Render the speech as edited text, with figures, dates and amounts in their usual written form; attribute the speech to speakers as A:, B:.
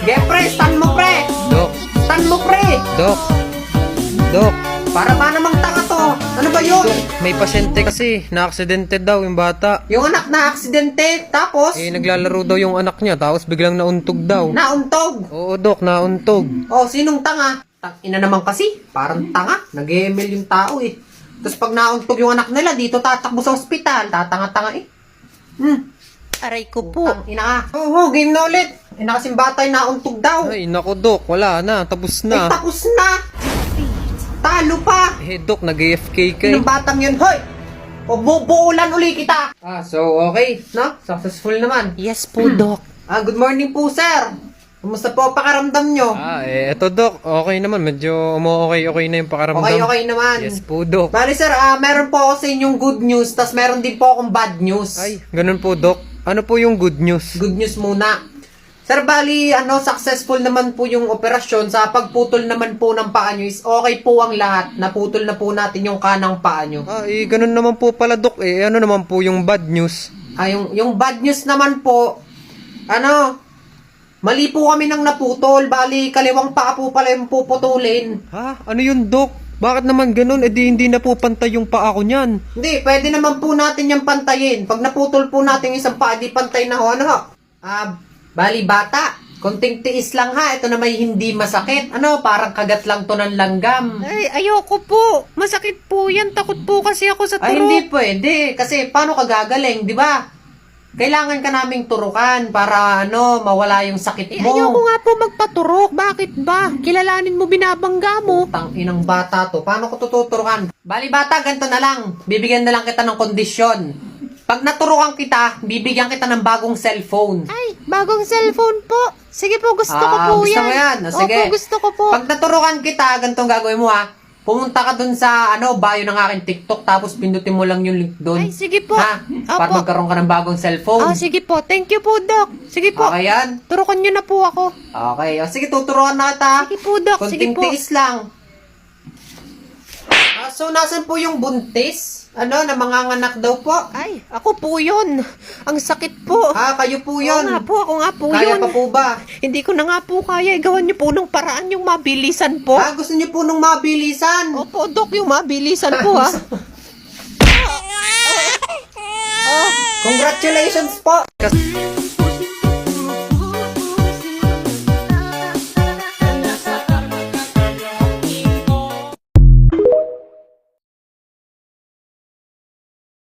A: Ge, pre, stand mo, pre.
B: Dok,
A: Stand mo, pre.
B: Dok, Dok,
A: Para ba namang tanga to? Ano ba yun?
B: may pasyente kasi, na-aksidente daw yung bata.
A: Yung anak na aksidente, tapos
B: Naglalaro daw yung anak niya, tapos biglang nauntog daw.
A: nauntog.
B: Oo, Dok, nauntog.
A: Oh, sinong tanga? Ina naman kasi, parang tanga. Nag-ML yung tao eh. Tapos pag nauntog yung anak nila, dito tatakbo sa ospital. Tatanga-tanga eh.
C: Aray ko po.
A: Ina ka. Oo, game na ulit. Ina kasing bata yung nauntog daw.
B: Ay, naku, Dok, wala na, tapos
A: Ay,
B: na.
A: tapos na. Talo pa.
B: Dok, nag-AFK ka eh.
A: Yung batang yun, hoy! O bubuulan uli kita. So okay, no? Successful naman.
C: Yes po, Doc.
A: Good morning po, sir. Kumusta po pakaramdam nyo?
B: Eto, Dok, okay naman, medyo okay na yung pakaramdam.
A: Okay naman.
B: Yes po, Dok.
A: Bali, sir, meron po ako sa inyong good news, tas meron din po akong bad news.
B: Ay, ganun po, Dok. Ano po yung good news?
A: Good news muna. Sir, bali, successful naman po yung operasyon. Sa pagputol naman po ng paa nyo is okay po ang lahat. Naputol na po natin yung kanang paa nyo.
B: Ganun naman po pala, Dok. Ano naman po yung bad news?
A: Yung bad news naman po, mali po kami nang naputol. Bali, kaliwang paa po pala yung puputulin.
B: Ha? Ano yun, Dok? Bakit naman ganun? Hindi na po pantay yung paa ko niyan.
A: Hindi, pwede naman po natin yung pantayin. Pag naputol po natin yung isang paa, di pantay na ho. Bali bata, konting tiis lang ha. Ito na may hindi masakit. Parang kagat lang to ng langgam.
C: Ay, ayoko po. Masakit po yan. Takot po kasi ako sa
A: Ay,
C: turok.
A: hindi pwede. Kasi paano ka gagaling, di ba? Kailangan ka naming turukan para mawala yung sakit mo.
C: Ayoko nga po magpaturok. Bakit ba? Kilalanin mo, binabangga mo.
A: Inang bata to. Paano ko tuturukan? Bali bata, ganito na lang. Bibigyan na lang kita ng kondisyon. Pag naturukan kita, bibigyan kita ng bagong cellphone.
C: Ay, bagong cellphone po. Sige po, gusto ko po
A: Gusto
C: yan.
A: mo yan? Sige.
C: Opo, gusto ko po.
A: Pag naturukan kita, ganitong gagawin mo ha. Pumunta ka dun sa bio ng aking TikTok, tapos pindutin mo lang yung link dun.
C: Ay, sige po.
A: Ha? Para
C: Opo.
A: magkaroon ka ng bagong cellphone.
C: Sige po. Thank you po, Doc. Sige po.
A: Okay yan?
C: Turukan nyo na po ako.
A: Okay. Sige, tuturuan na kita.
C: Sige po, Doc. Sige
A: Konting
C: po.
A: tiis lang. So, nasan po yung buntis? Namanganganak daw po?
C: Ay, ako po yun. Ang sakit po.
A: Kayo po yun.
C: Ako nga po
A: Kaya
C: yun.
A: pa po ba?
C: Hindi ko na nga po kaya. Gawan nyo po ng paraan yung mabilisan po.
A: Gusto niyo po nung mabilisan?
C: Opo, Doc, yung mabilisan po ha.
A: Congratulations po!